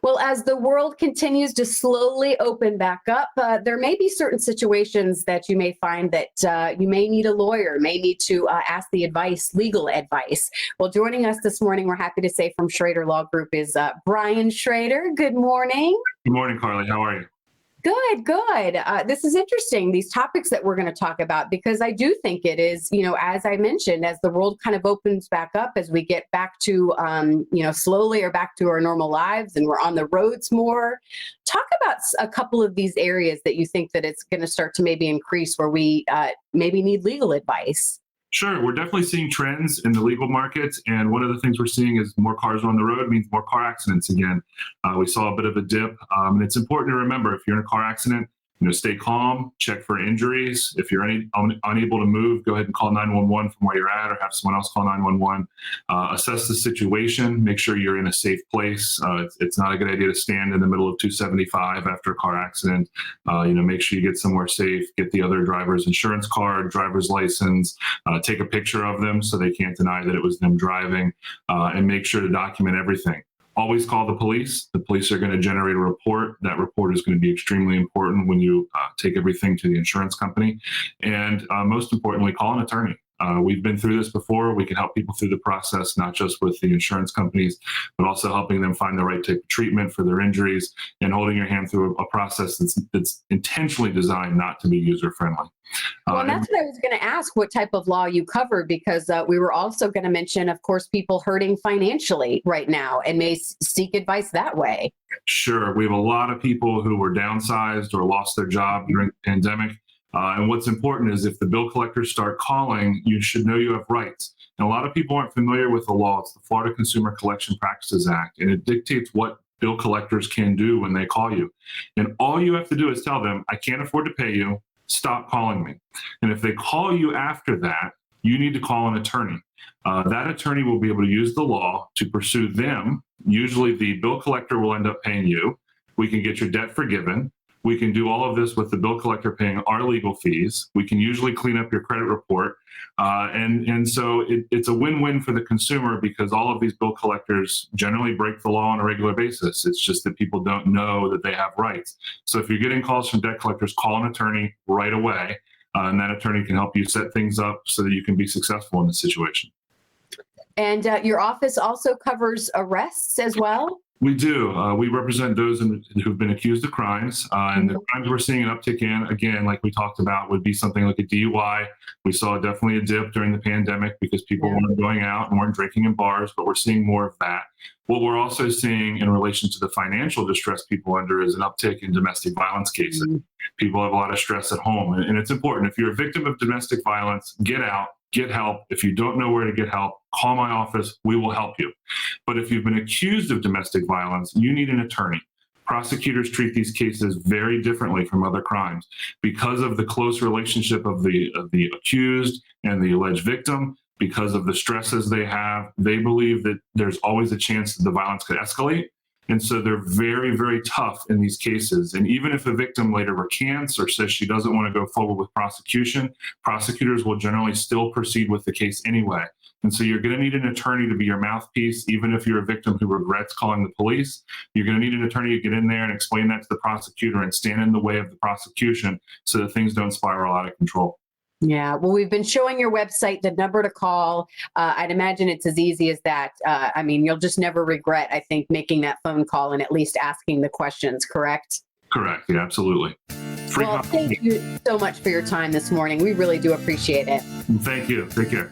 Well, as the world continues to slowly open back up, there may be certain situations that you may find that you may need a lawyer, may need to ask the advice, legal advice. Well, joining us this morning, we're happy to say from Shrader Law Group is Brian Shrader. Good morning. Good morning, Carly. How are you? Good, good. This is interesting, these topics that we're going to talk about, because I do think it is, as I mentioned, as the world kind of opens back up, as we get back to, slowly or back to our normal lives and we're on the roads more. Talk about a couple of these areas that you think that it's going to start to maybe increase where we maybe need legal advice. Sure. We're definitely seeing trends in the legal markets. And one of the things we're seeing is more cars on the road means more car accidents again. We saw a bit of a dip. And it's important to remember, if you're in a car accident, stay calm, check for injuries. If you're unable to move, go ahead and call 911 from where you're at, or have someone else call 911. Assess the situation. Make sure you're in a safe place. It's not a good idea to stand in the middle of 275 after a car accident. Make sure you get somewhere safe. Get the other driver's insurance card, driver's license. Take a picture of them so they can't deny that it was them driving, and make sure to document everything. Always call the police. The police are going to generate a report. That report is going to be extremely important when you take everything to the insurance company. And most importantly, call an attorney. We've been through this before. We can help people through the process, not just with the insurance companies, but also helping them find the right type of treatment for their injuries and holding your hand through a process that's intentionally designed not to be user-friendly. Well, that's what I was going to ask, what type of law you cover, because we were also going to mention, of course, people hurting financially right now and may seek advice that way. Sure. We have a lot of people who were downsized or lost their job during the pandemic. And what's important is if the bill collectors start calling, you should know you have rights. And a lot of people aren't familiar with the law. It's the Florida Consumer Collection Practices Act, and it dictates what bill collectors can do when they call you. And all you have to do is tell them, I can't afford to pay you. Stop calling me. And if they call you after that, you need to call an attorney. That attorney will be able to use the law to pursue them. Usually the bill collector will end up paying you. We can get your debt forgiven. We can do all of this with the bill collector paying our legal fees. We can usually clean up your credit report. And so it's a win-win for the consumer, because all of these bill collectors generally break the law on a regular basis. It's just that people don't know that they have rights. So if you're getting calls from debt collectors, call an attorney right away. And that attorney can help you set things up so that you can be successful in this situation. And your office also covers arrests as well? We do. We represent those who've been accused of crimes. And the crimes we're seeing an uptick in, again, like we talked about, would be something like a DUI. We saw definitely a dip during the pandemic because people weren't going out and weren't drinking in bars, but we're seeing more of that. What we're also seeing in relation to the financial distress people under is an uptick in domestic violence cases. People have a lot of stress at home. And it's important. If you're a victim of domestic violence, get out. Get help. If you don't know where to get help, call my office. We will help you. But if you've been accused of domestic violence, you need an attorney. Prosecutors treat these cases very differently from other crimes because of the close relationship of the accused and the alleged victim. Because of the stresses they have, they believe that there's always a chance that the violence could escalate. And so they're very, very tough in these cases. And even if a victim later recants or says she doesn't want to go forward with prosecution, prosecutors will generally still proceed with the case anyway. And so you're going to need an attorney to be your mouthpiece, even if you're a victim who regrets calling the police. You're going to need an attorney to get in there and explain that to the prosecutor and stand in the way of the prosecution so that things don't spiral out of control. Yeah, well, we've been showing your website, the number to call. I'd imagine it's as easy as that. You'll just never regret, I think, making that phone call and at least asking the questions, correct? Correct. Yeah, absolutely. Well, thank you so much for your time this morning. We really do appreciate it. Thank you. Take care.